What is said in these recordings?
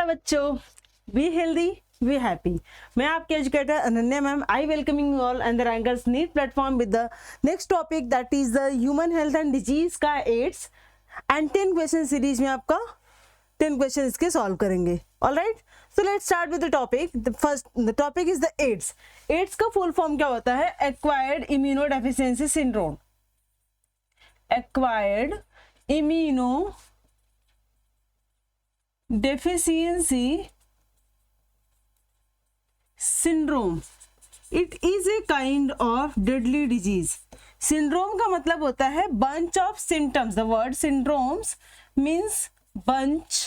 Hello बच्चों, be healthy be happy. मैं आपके educator Ananya ma'am. I welcoming you all and the rankers NEET platform with the next topic that is the human health and disease का AIDS and 10 question series में आपका 10 question इसके solve करेंगे। Alright, so let's start with the topic. The topic is the AIDS. AIDS का full form क्या होता है? Acquired immunodeficiency syndrome. Acquired immuno deficiency syndrome. It is a kind of deadly disease. Syndrome का मतलब होता है bunch of symptoms. The word syndromes means bunch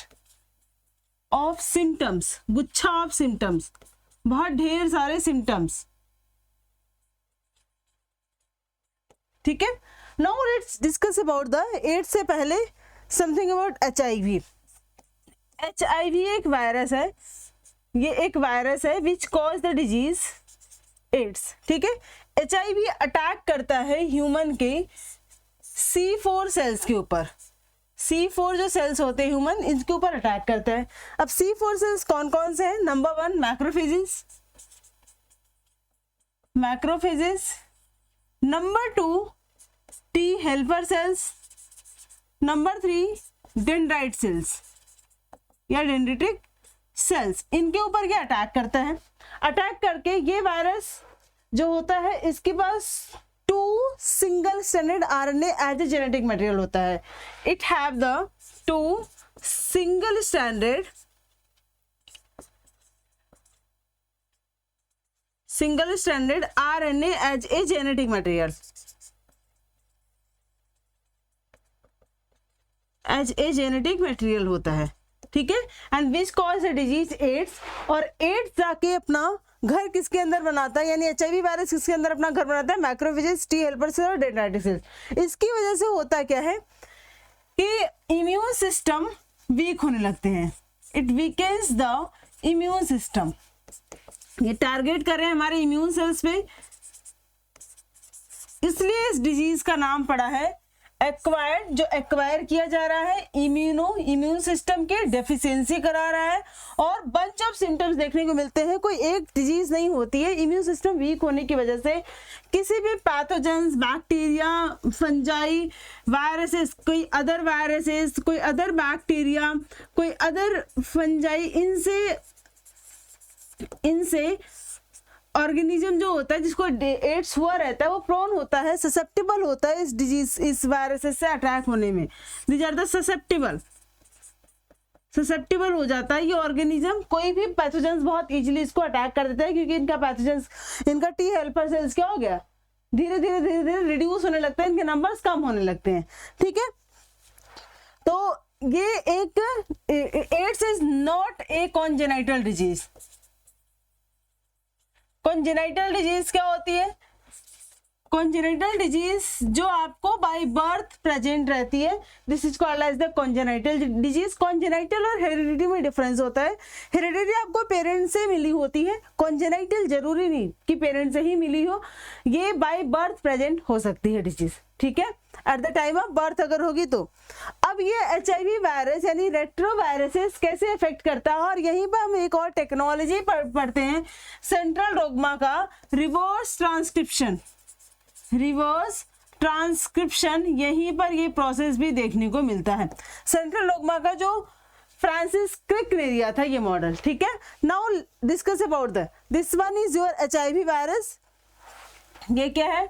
of symptoms, गुच्छा of symptoms, बहुत ढेर सारे symptoms. ठीक है, now let's discuss about the AIDS से पहले something about HIV. HIV एक वायरस है, ये एक वायरस है which cause the disease AIDS. ठीक है, HIV अटैक करता है ह्यूमन के C4 सेल्स के ऊपर। C4 जो सेल्स होते हैं ह्यूमन, इनके ऊपर अटैक करता है। अब C4 सेल्स कौन कौन से हैं? Number 1 macrophages, number 2 T helper cells, number 3 dendrite cells या डेंड्रिटिक सेल्स। इनके ऊपर ये अटैक करता है। अटैक करके ये वायरस जो होता है, इसके पास 2 single stranded RNA as a genetic material होता है। It have the 2 single stranded RNA as a genetic material, होता है। ठीक है, and which cause the disease AIDS. और एड्स जाके अपना घर किसके अंदर बनाता है, यानी HIV वायरस किसके अंदर अपना घर बनाता है? मैक्रोफेजेस, T हेल्पर सेल और डेंड्राइटिक सेल। इसकी वजह से होता क्या है कि इम्यून सिस्टम वीक होने लगते हैं। It weakens the immune system. ये टारगेट कर रहे हैं हमारे इम्यून सेल्स पे, इसलिए इस डिजीज का नाम पड़ा है एक्वायर्ड। जो एक्वायर किया जा रहा है इम्यून सिस्टम के डेफिशिएंसी करा रहा है, और बंच ऑफ सिम्टम्स देखने को मिलते हैं। कोई एक डिजीज नहीं होती है। इम्यून सिस्टम वीक होने की वजह से किसी भी पैथोजेंस, बैक्टीरिया, फंजाई, वायरसेस, कोई अदर वायरसेस, कोई अदर बैक्टीरिया, कोई अदर फंजाई, इनसे ऑर्गेनिज्म जो होता है जिसको एड्स हुआ रहता है, वो प्रोन होता है, ससेप्टेबल होता है इस डिजीज, इस वायरस से अटैक होने में। दीज आर द ससेप्टेबल हो जाता है ये ऑर्गेनिज्म। कोई भी पैथोजेंस बहुत इजीली इसको अटैक कर देता है, क्योंकि इनका T हेल्पर सेल्स क्या हो गया, धीरे धीरे रिड्यूस होने लगते हैं, इनके नंबर्स कम होने लगते हैं। ठीक है, तो ये एक AIDS is not a congenital disease. Congenital disease क्या होती है? कॉन्जेनाइटल डिजीज जो आपको बाय बर्थ प्रेजेंट रहती है, this is called as the congenital disease. Congenital और हेरिडिटी में डिफरेंस होता है। हेरिडिटी आपको पेरेंट्स से मिली होती है, कॉन्जेनाइटल जरूरी नहीं कि पेरेंट्स से ही मिली हो, ये बाय बर्थ प्रेजेंट हो सकती है डिजीज। ठीक है, at the time of birth अगर होगी तो। अब ये HIV वायरस यानी रेट्रोवायरसेस कैसे इफेक्ट करता है, और यहीं पर हम एक और टेक्नोलॉजी पढ़ते हैं सेंट्रल डोग्मा का, रिवर्स ट्रांसक्रिप्शन। यहीं पर ये प्रोसेस भी देखने को मिलता है। सेंट्रल डोग्मा का जो फ्रांसिस क्रिक ने दिया था ये मॉडल। ठीक है, now discuss about this one is your HIV virus. ये क्या है?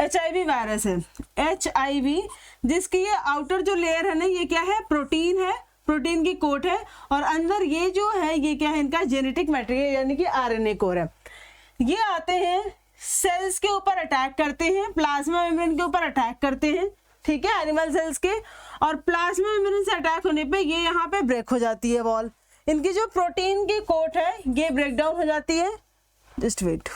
HIV वायरस है। HIV जिसकी ये आउटर जो लेयर है ना, ये क्या है? प्रोटीन है, प्रोटीन की कोट है, और अंदर ये जो है ये क्या है? इनका जेनेटिक मटेरियल यानी कि RNA कोर है। ये आते हैं सेल्स के ऊपर अटैक करते हैं, प्लाज्मा मेम्ब्रेन के ऊपर अटैक करते हैं। ठीक है, एनिमल सेल्स के, और प्लाज्मा मेम्ब्रेन से अटैक होने पे ये यहाँ पे ब्रेक हो जाती है वॉल। इनकी जो प्रोटीन की कोट है ये ब्रेक डाउन हो जाती है। जस्ट वेट,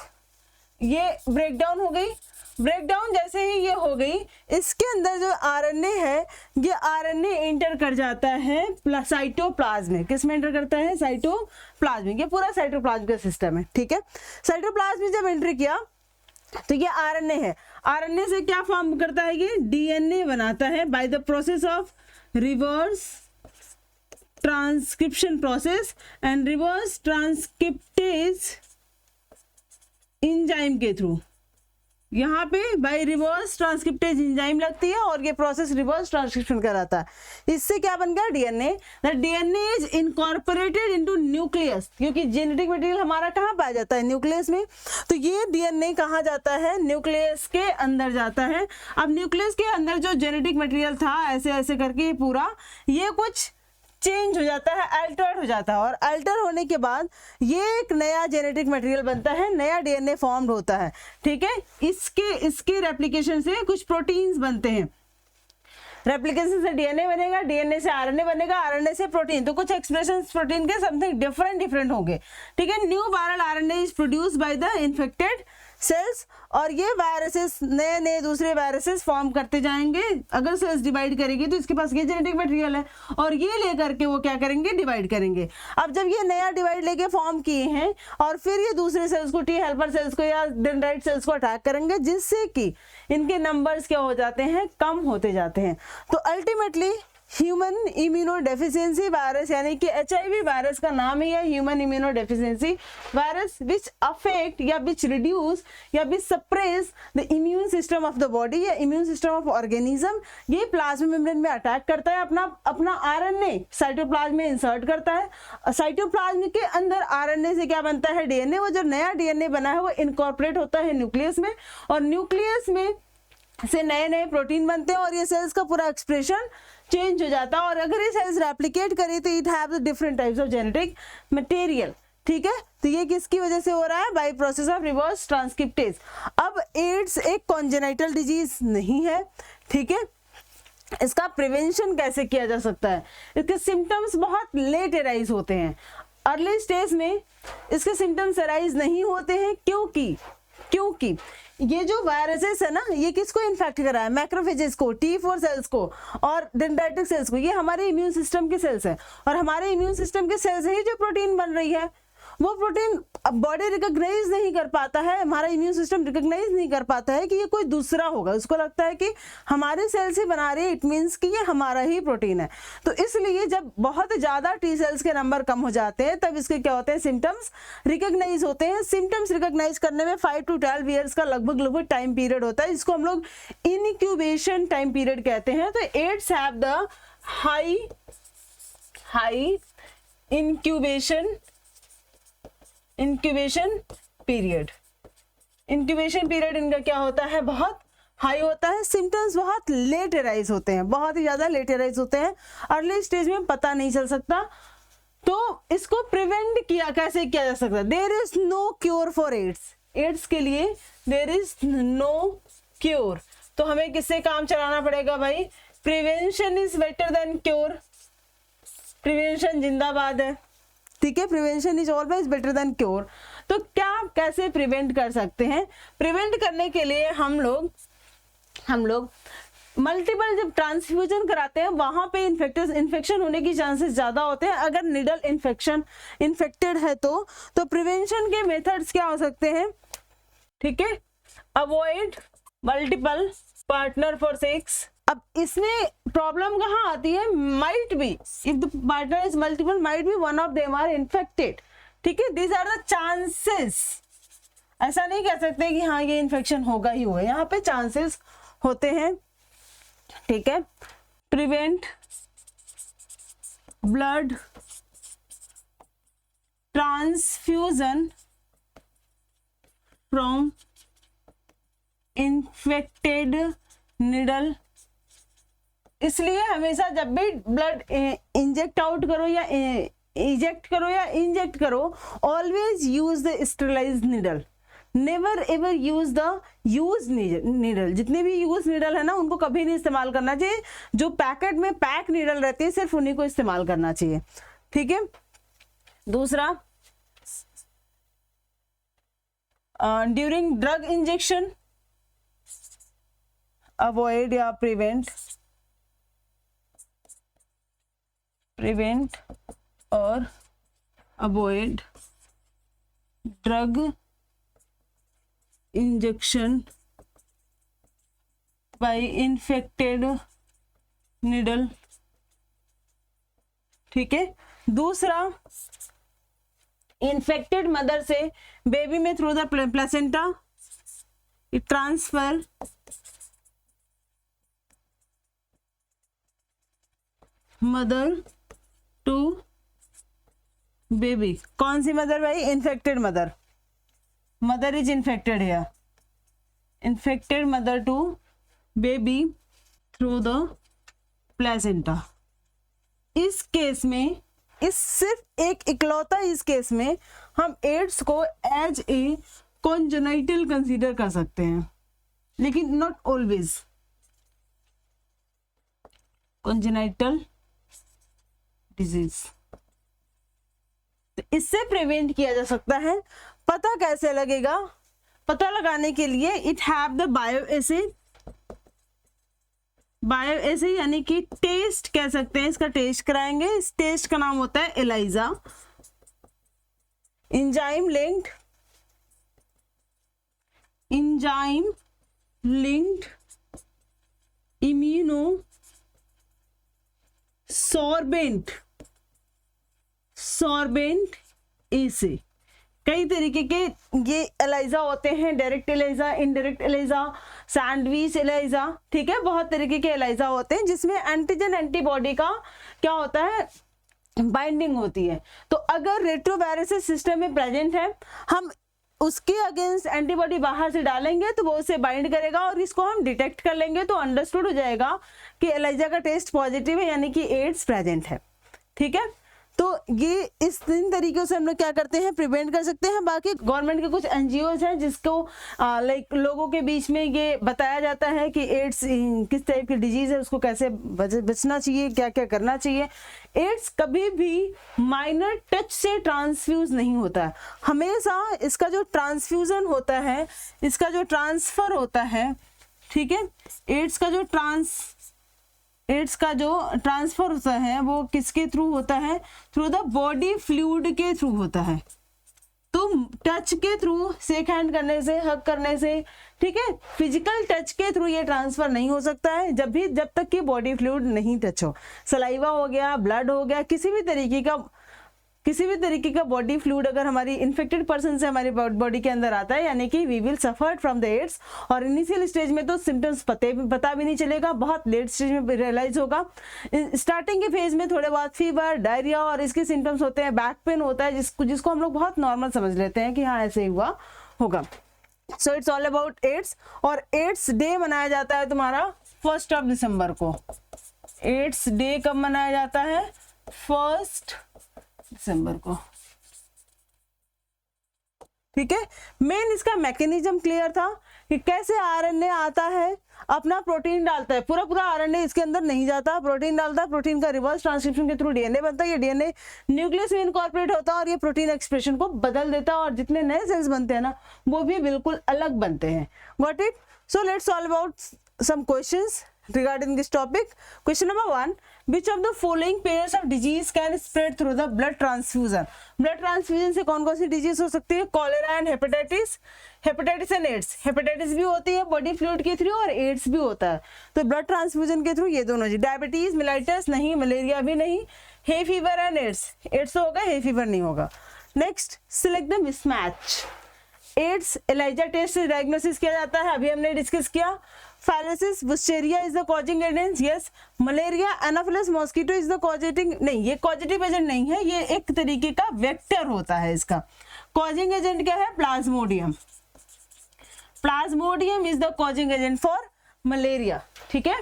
ये ब्रेक डाउन हो गई। ब्रेकडाउन जैसे ही ये हो गई, इसके अंदर जो RNA है, ये RNA एंटर कर जाता है साइटोप्लाज्म में। किस में एंटर करता है? साइटोप्लाज्म में। ये पूरा साइटोप्लाज्म का सिस्टम है। ठीक है, साइटोप्लाज्म में जब एंट्री किया तो ये RNA है। RNA से क्या फॉर्म करता है? ये DNA बनाता है by the process of reverse transcription process and reverse transcriptase enzyme के थ्रू। यहाँ पे बाय रिवर्स ट्रांसक्रिप्टेज एंजाइम लगती है और ये प्रोसेस रिवर्स ट्रांसक्रिप्शन कराता है। इससे क्या बन गया DNA, the DNA is incorporated into nucleus, क्योंकि जेनेटिक मटेरियल हमारा कहाँ पाया जाता है, न्यूक्लियस में। तो ये डीएनए कहाँ जाता है, न्यूक्लियस के अंदर जाता है। अब न्यूक्लियस के अंदर जो जेनेटिक मटेरियल था ऐसे ऐसे करके पूरा ये कुछ चेंज हो जाता है, अल्टर्ड हो जाता है, और अल्टर होने के बाद ये एक नया जेनेटिक मटेरियल बनता है, नया डीएनए फॉर्म्ड होता है। ठीक है, इसके रेप्लिकेशन से कुछ प्रोटीन्स बनते हैं, रेप्लिकेशन से डीएनए बनेगा, डीएनए से आरएनए बनेगा, आरएनए से प्रोटीन। तो कुछ एक्सप्रेशंस प्रोटीन के समथिंग डिफरेंट होंगे। ठीक है, new viral RNA is produced by the infected cells, और ये वायरसेस नए दूसरे वायरसेस फॉर्म करते जाएंगे। अगर सेल्स डिवाइड करेगी तो इसके पास ये जेनेटिक मटेरियल है और ये लेकर के वो क्या करेंगे, डिवाइड करेंगे। अब जब ये नया डिवाइड लेके फॉर्म किए हैं और फिर ये दूसरे सेल्स को, टी हेल्पर सेल्स को या डेंड्राइट सेल्स को अटैक करेंगे, जिससे कि इनके नंबर्स क्या हो जाते हैं, कम होते जाते हैं। तो अल्टीमेटली ह्यूमन इम्यूनोडेफिशिएंसी वायरस, यानी कि एचआईवी वायरस का नाम ही है human immunodeficiency virus, which affect या विच रिड्यूस या which suppress the immune system of the body या इम्यून सिस्टम ऑफ ऑर्गेनिज्म। ये प्लाज्मा मेम्ब्रेन में अटैक करता है, अपना आरएनए साइटोप्लाज्म में इंसर्ट करता है। साइटोप्लाज्म के अंदर आरएनए से क्या बनता है, डीएनए। वो जो नया डीएनए बना है वो इनकॉर्पोरेट होता है न्यूक्लियस में, और न्यूक्लियस में से नए प्रोटीन बनते हैं और ये सेल्स का पूरा एक्सप्रेशन चेंज हो जाता है। और अगर ये सेल्स रेप्लिकेट करें तो it have different types of genetic material. ठीक है, तो ये किसकी वजह से हो रहा है, by process of reverse transcriptase. अब एड्स एक कॉन्जेनाइटल डिजीज नहीं है। ठीक है, इसका प्रिवेंशन कैसे किया जा सकता है, इसके सिम्टम्स बहुत लेट अराइज होते हैं, अर्ली स्टेज में इसके सिम्टम्स अराइज नहीं होते हैं। क्योंकि ये जो वायरसेस है ना, ये किसको इन्फेक्ट कर रहा है, मैक्रोफेजेस को, T4 सेल्स को और डेंड्राइटिक सेल्स को। ये हमारे इम्यून सिस्टम के सेल्स हैं, और हमारे इम्यून सिस्टम के सेल्स ही जो प्रोटीन बन रही है, वो प्रोटीन बॉडी रिकॉग्नाइज नहीं कर पाता है, हमारा इम्यून सिस्टम रिकॉग्नाइज नहीं कर पाता है कि ये कोई दूसरा होगा। उसको लगता है कि हमारे सेल्स ही बना रहे हैं, इट मीन्स कि ये हमारा ही प्रोटीन है। तो इसलिए जब बहुत ज़्यादा टी सेल्स के नंबर कम हो जाते हैं तब इसके क्या होते हैं, सिम्टम्स रिकॉग्नाइज होते हैं। सिम्टम्स रिकॉग्नाइज करने में 5 to 12 ईयर्स का लगभग टाइम पीरियड होता है, जिसको हम लोग इनक्यूबेशन टाइम पीरियड कहते हैं। तो AIDS have the high incubation period इनका क्या होता है, बहुत हाई होता है। सिम्टम्स बहुत लेट अराइज होते हैं, बहुत ही ज्यादा लेट अराइज होते हैं, अर्ली स्टेज में पता नहीं चल सकता। तो इसको प्रिवेंट कैसे किया जा सकता है, there is no cure for AIDS के लिए देयर इज नो क्योर। तो हमें किससे काम चलाना पड़ेगा भाई, prevention is better than cure. Prevention जिंदाबाद है। ठीक है, prevention is always better than cure. तो क्या कैसे प्रिवेंट कर सकते हैं, प्रिवेंट करने के लिए हम लोग मल्टीपल जब ट्रांसफ्यूजन कराते हैं वहां पे इन्फेक्शन होने की चांसेस ज्यादा होते हैं। अगर निडल इन्फेक्टेड है तो प्रिवेंशन के मेथड्स क्या हो सकते हैं। ठीक है, avoid multiple partner for sex. अब इसमें प्रॉब्लम कहाँ आती है, might be if the partner is multiple, might be one of them are infected. ठीक है, दीज आर द चांसेस। ऐसा नहीं कह सकते कि हाँ ये इन्फेक्शन होगा ही होगा, यहाँ पे चांसेस होते हैं। ठीक है, prevent blood transfusion from infected needle. इसलिए हमेशा जब भी ब्लड इंजेक्ट आउट करो या इजेक्ट करो या इंजेक्ट करो, always use the sterilised needle, never ever use the use needle. जितने भी यूज नीडल है ना उनको कभी नहीं इस्तेमाल करना चाहिए। जो पैकेट में पैक नीडल रहती है सिर्फ उन्हीं को इस्तेमाल करना चाहिए। ठीक है, दूसरा ड्यूरिंग ड्रग इंजेक्शन अवॉइड या प्रिवेंट और avoid drug injection by infected needle. ठीक है। दूसरा, इन्फेक्टेड मदर से बेबी में through the placenta it transfer mother to baby. कौन सी मदर भाई? Infected mother, mother is infected है, infected mother to baby through the placenta. इस केस में, इस सिर्फ एक इकलौता इस केस में हम एड्स को एज ए कॉन्जेनाइटल कंसीडर कर सकते हैं, लेकिन नॉट ऑलवेज। कॉन्जेनाइटल डिजीज, तो इससे प्रिवेंट किया जा सकता है। पता कैसे लगेगा? पता लगाने के लिए it have the bioassay, bioassay यानी कि टेस्ट कह सकते हैं, इसका टेस्ट कराएंगे। इस टेस्ट का नाम होता है ELISA. Enzyme linked, enzyme linked immunosorbent, sorbent assay. कई तरीके के ये एलाइजा होते हैं, direct ELISA, indirect ELISA, sandwich ELISA, ठीक है। बहुत तरीके के एलाइजा होते हैं जिसमें एंटीजन एंटीबॉडी का क्या होता है? बाइंडिंग होती है। तो अगर रेट्रोवायरस सिस्टम में प्रेजेंट है, हम उसके अगेंस्ट एंटीबॉडी बाहर से डालेंगे तो वो उसे बाइंड करेगा और इसको हम डिटेक्ट कर लेंगे, तो अंडरस्टूड हो जाएगा कि एलाइजा का टेस्ट पॉजिटिव है, यानी कि एड्स प्रेजेंट है, ठीक है। तो ये इस तीन तरीकों से हम लोग क्या करते हैं? प्रिवेंट कर सकते हैं। बाकी गवर्नमेंट के कुछ एनजीओज हैं जिसको लाइक लोगों के बीच में ये बताया जाता है कि एड्स किस टाइप की डिजीज है, उसको कैसे बचना चाहिए, क्या क्या करना चाहिए। एड्स कभी भी माइनर टच से ट्रांसफ्यूज नहीं होता है, हमेशा इसका जो ट्रांसफ्यूजन होता है, इसका जो ट्रांसफर होता है, ठीक है, एड्स का जो ट्रांसफर होता है वो किसके थ्रू होता है? थ्रू द बॉडी फ्लूइड के थ्रू होता है। तो टच के थ्रू, शेक हैंड करने से, हग करने से, ठीक है, फिजिकल टच के थ्रू ये ट्रांसफर नहीं हो सकता है जब तक कि बॉडी फ्लूइड नहीं टच हो। सलाइवा हो गया, ब्लड हो गया, किसी भी तरीके का बॉडी फ्लूइड अगर हमारी इन्फेक्टेड पर्सन से हमारी बॉडी के अंदर आता है, यानी कि we will suffer from the AIDS. और इनिशियल स्टेज में तो सिम्टम्स पता भी नहीं चलेगा, बहुत लेट स्टेज में रियलाइज होगा। स्टार्टिंग के फेज में थोड़े बहुत फीवर, डायरिया और इसके सिम्टम्स होते हैं, बैक पेन होता है, जिसको हम लोग बहुत नॉर्मल समझ लेते हैं कि हाँ ऐसे ही हुआ होगा। So it's all about AIDS. और एड्स डे मनाया जाता है तुम्हारा 1 दिसंबर को। एड्स डे कब मनाया जाता है? 1 दिसंबर को, ठीक है। मेन इसका मैकेनिज्म क्लियर था कि कैसे आरएनए आता है, अपना प्रोटीन डालता है, पूरा आरएनए इसके अंदर नहीं जाता, प्रोटीन डालता है, प्रोटीन का रिवर्स ट्रांसक्रिप्शन के थ्रू डीएनए बनता है, ये डीएनए न्यूक्लियस में इनकॉर्पोरेट होता है और ये प्रोटीन एक्सप्रेशन को बदल देता है और जितने नए सेल्स बनते हैं ना वो भी बिल्कुल अलग बनते हैं। Got it? So let's solve out some questions regarding this topic. Question number 1, which of the following pairs of disease can spread through the blood transfusion? blood transfusion से कौन कौन सी डिजीज हो सकती है? Cholera and hepatitis, hepatitis and AIDS. Hepatitis भी होती है body fluid के थ्रू और एड्स भी होता है, तो ब्लड ट्रांसफ्यूजन के थ्रू ये दोनों जी। डायबिटीज, मिलाइटिस नहीं, मलेरिया भी नहीं, हे फीवर एंड एड्स तो होगा, हे फीवर नहीं होगा। Next, select the mismatch. AIDS ELISA test से डायग्नोसिस किया जाता है, अभी हमने डिस्कस किया। फाइलेसिस बुस्टेरिया is the causing agent, yes. Malaria anopheles mosquito is the causating, नहीं, ये कॉजेटिव एजेंट नहीं है, ये एक तरीके का वेक्टर होता है। इसका कॉजिंग एजेंट क्या है? Plasmodium. Plasmodium is the causing agent for malaria, ठीक है।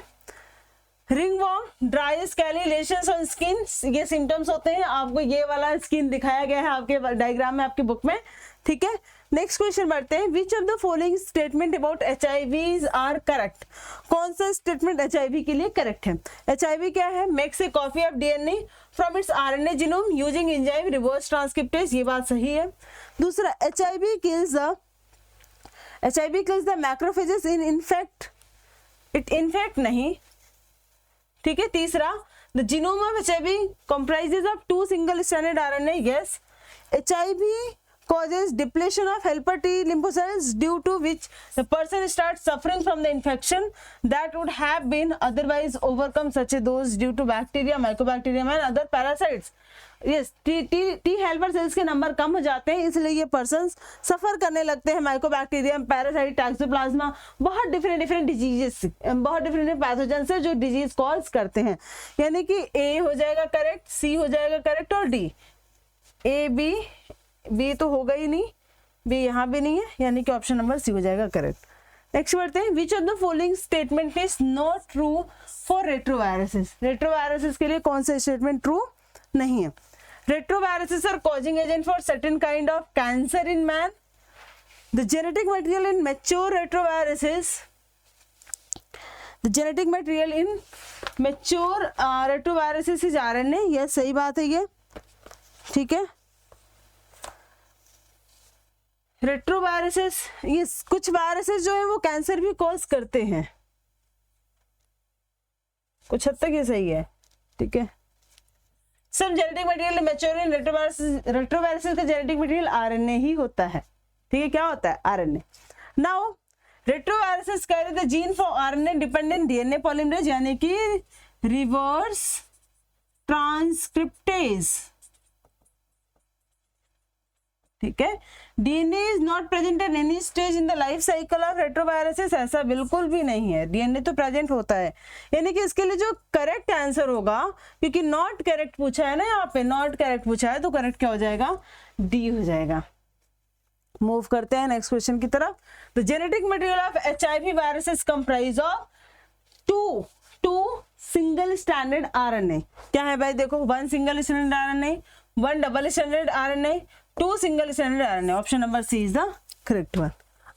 Ringworm, dry स्कैली lesions on skin, ये सिम्टम्स होते हैं। आपको ये वाला स्किन दिखाया गया है आपके डायग्राम में, आपके बुक में, ठीक है। नेक्स्ट क्वेश्चन बढ़ते हैं। Which of the following statement about HIV are correct? कौन सा स्टेटमेंट HIV के लिए करेक्ट है? HIV क्या है? Makes a copy of DNA from its RNA genome using enzyme reverse transcriptase, ये बात सही है। दूसरा, HIV kills the macrophages in infect, it infect नहीं, ठीक है। तीसरा, the genome of HIV comprises of 2 single stranded RNA, yes। HIV causes depletion of helper T lymphocytes due to which the person starts suffering from the infection that would have been otherwise overcome, such as those due to bacteria, mycobacterium and other parasites. Yes, T helper cells के number कम हो जाते हैं, इसलिए ये persons सफर करने लगते हैं Mycobacterium, parasite, टैक्सोप्लाज्मा, बहुत डिफरेंट डिजीजेस, बहुत डिफरेंट पैथोजन से जो डिजीज कॉज करते हैं। यानी कि ए हो जाएगा करेक्ट, सी हो जाएगा करेक्ट और डी। ए बी तो होगा ही नहीं, बी यहाँ भी नहीं है, यानी कि ऑप्शन नंबर सी हो जाएगा करेक्ट। नेक्स्ट बढ़ते हैं, which of the following statement is not true for retroviruses. Retroviruses के लिए कौन सा स्टेटमेंट ट्रू नहीं है? Retroviruses are causing agent for certain kind of cancer in man. The genetic material in mature retroviruses, is RNA. यह सही बात है, ये ठीक है। रेट्रोवायरसेस, ये कुछ वायरसेस जो है वो कैंसर भी कॉज करते हैं, कुछ हद तक ये सही है, ठीक है। सब genetic material mature in retroviruses का जेनेटिक मटेरियल आरएनए ही होता है, ठीक है। क्या होता है? RNA. Now retroviruses carry the gene for RNA dependent DNA polymerase, यानी कि रिवर्स ट्रांसक्रिप्टेज, ठीक है। DNA is not present at any stage in the life cycle of retroviruses, ऐसा बिल्कुल भी नहीं है, डीएनए तो प्रेजेंट होता है। यानी कि इसके लिए जो करेक्ट आंसर होगा, क्योंकि नॉट करेक्ट पूछा है ना, यहाँ पे नॉट करेक्ट पूछा है, तो करेक्ट क्या हो जाएगा? डी हो जाएगा। मूव करते हैं नेक्स्ट क्वेश्चन की तरफ। The genetic material of HIV viruses comprise of two single standard RNA. क्या है भाई? देखो, 1 single standard RNA, 1 double standard RNA, 2 single standard RNA. Option number C is the correct one.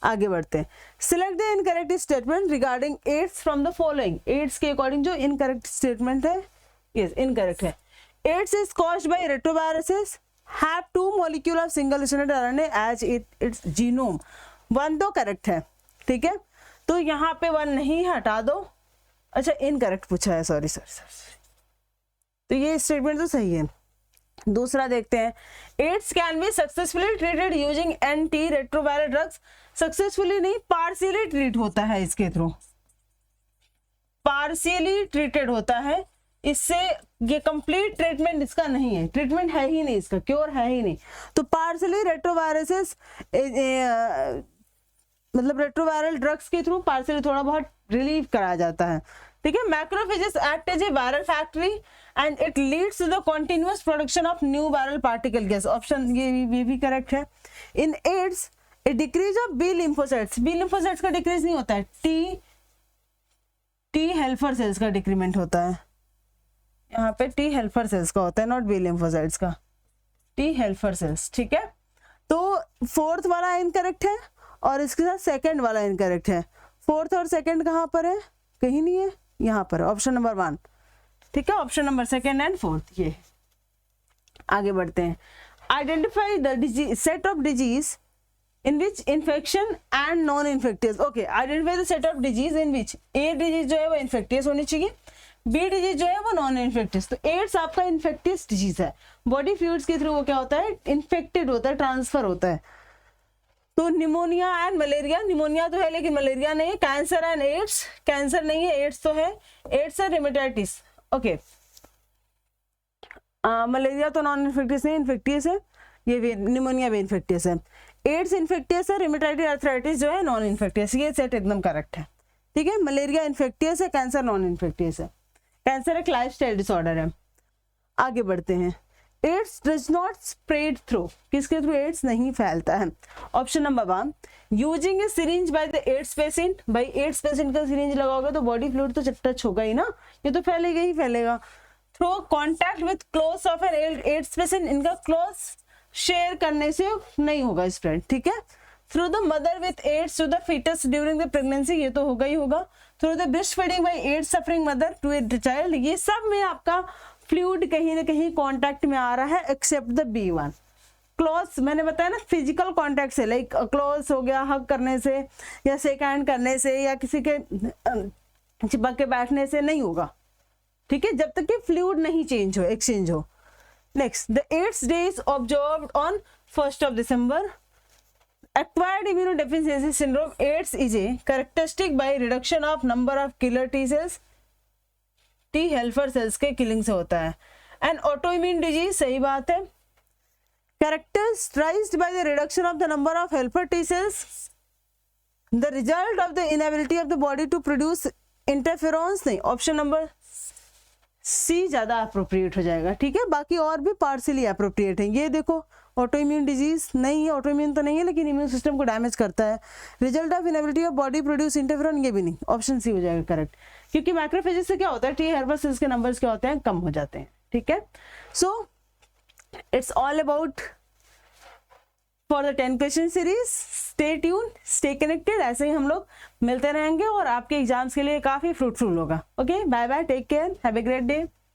आगे बढ़ते हैं। Select the incorrect statement regarding AIDS from the following. AIDS के according जो incorrect statement है, यस इनकरेक्ट है। AIDS is caused by retroviruses have 2 molecule of single standard RNA as it's genome. 1 तो correct है, ठीक है, तो यहाँ पे 1 नहीं हटा दो। अच्छा, इनकरेक्ट पूछा है, सॉरी सर, तो ये स्टेटमेंट तो सही है। दूसरा देखते हैं, AIDS can be successfully treated using anti retroviral drugs. Successfully नहीं, पार्शियली ट्रीट होता है, इसके थ्रू पार्शियली ट्रीटेड होता है। इससे ये कंप्लीट ट्रीटमेंट इसका नहीं है, ट्रीटमेंट है ही नहीं, इसका क्योर है ही नहीं। तो पार्शियली रेट्रोवायरसेस मतलब रेट्रोवायरल ड्रग्स के थ्रू पार्शियली थोड़ा बहुत रिलीव कराया जाता है, ठीक है। Macrophages act as a viral factory and it leads to the continuous production of new viral particles. Option ये भी करेक्ट है। In AIDS a decrease of B lymphocytes, B lymphocytes का डिक्रीज नहीं होता है, टी हेल्पर सेल्स का decrement होता है। यहाँ पे टी हेल्पर सेल्स का होता है, नॉट बी लिम्फोसाइट्स का, टी हेल्पर सेल्स, ठीक है। तो 4th वाला इनकरेक्ट है और इसके साथ 2nd वाला इनकरेक्ट है। 4th और 2nd कहाँ पर है? कहीं नहीं है, यहाँ पर ऑप्शन नंबर 1, ठीक है। Option number 2nd and 4th ये। आगे बढ़ते हैं। Identify the set of disease in which infection and non infectious. Okay, identify the set of disease in which a disease जो है वो इन्फेक्टियस होनी चाहिए, बी डिजीज जो है वो नॉन इन्फेक्टियस। तो एड्स आपका इन्फेक्टियस डिजीज है, बॉडी फ्लूइड्स के थ्रू वो क्या होता है? इन्फेक्टेड होता है, ट्रांसफर होता है। तो निमोनिया एंड मलेरिया, निमोनिया तो है लेकिन मलेरिया नहीं है। कैंसर एंड एड्स, कैंसर नहीं है, एड्स तो है। एड्स और हेपेटाइटिस, ओके। मलेरिया तो नॉन इन्फेक्टियस नहीं, इन्फेक्टियस है। ये भी निमोनिया भी इन्फेक्टियस है। एड्स इन्फेक्टियस है, हेपेटाइटिस आर्थराइटिस जो है नॉन इन्फेक्टियस। ये सेट एकदम करेक्ट है, ठीक है। मलेरिया इन्फेक्टियस है, कैंसर नॉन इन्फेक्टियस है। कैंसर एक लाइफस्टाइल डिसऑर्डर है। आगे बढ़ते हैं। AIDS does not spread through, किसके थ्रू एड्स नहीं फैलता है? Option number 1, using a syringe by the ads patient. भाई एड्स पेशेंट का सिरिंज लगाओगे तो बॉडी फ्लूइड तो टच होगा ही ना, ये तो फैलेगा ही फैलेगा। Through contact with cloth of an AIDS patient, इनका क्लोथ शेयर करने से नहीं होगा स्प्रेड, ठीक है। Through the mother with AIDS to the foetus during the pregnancy, ये तो होगा ही होगा। Through the breast feeding by AIDS suffering mother to a child, ये सब में आपका फ्लूइड कहीं ना कहीं कांटेक्ट में आ रहा है, एक्सेप्ट द B1। क्लोथ मैंने बताया ना, फिजिकल कांटेक्ट से, लाइक क्लोथ हो गया, हग करने से या शेक हैंड करने से या किसी के चिपक के बैठने से नहीं होगा, ठीक है, जब तक कि फ्लूइड नहीं चेंज हो, एक्सचेंज हो। Next, the AIDS day is observed on 1 December. Acquired immunodeficiency syndrome AIDS is a characteristic by reduction of number of killer T cells, T helper cells के killing से होता है. And autoimmune disease, सही बात है, characterized by the reduction of the number of helper T cells, the result of the inability of the body to produce interferons. नहीं, option number सी ज्यादा appropriate हो जाएगा. ठीक है, बाकी और भी पार्शियली अप्रोप्रिएट है. ये देखो ऑटोइम्यून डिजीज नहीं है, ऑटोइम्यून तो नहीं है लेकिन इम्यून सिस्टम को डैमेज करता है. Result of inability of body produce interferon, ये भी नहीं, ऑप्शन सी हो जाएगा करेक्ट. क्योंकि मैक्रोफेजेस से क्या होता है, टी हेल्पर सेल्स के नंबर्स क्या होते हैं, कम हो जाते हैं. ठीक है, सो it's all about for the 10 question series. Stay tune, stay connected. ऐसे ही हम लोग मिलते रहेंगे और आपके एग्जाम्स के लिए काफी फ्रूटफुल होगा. Okay, bye bye, take care, have a great day.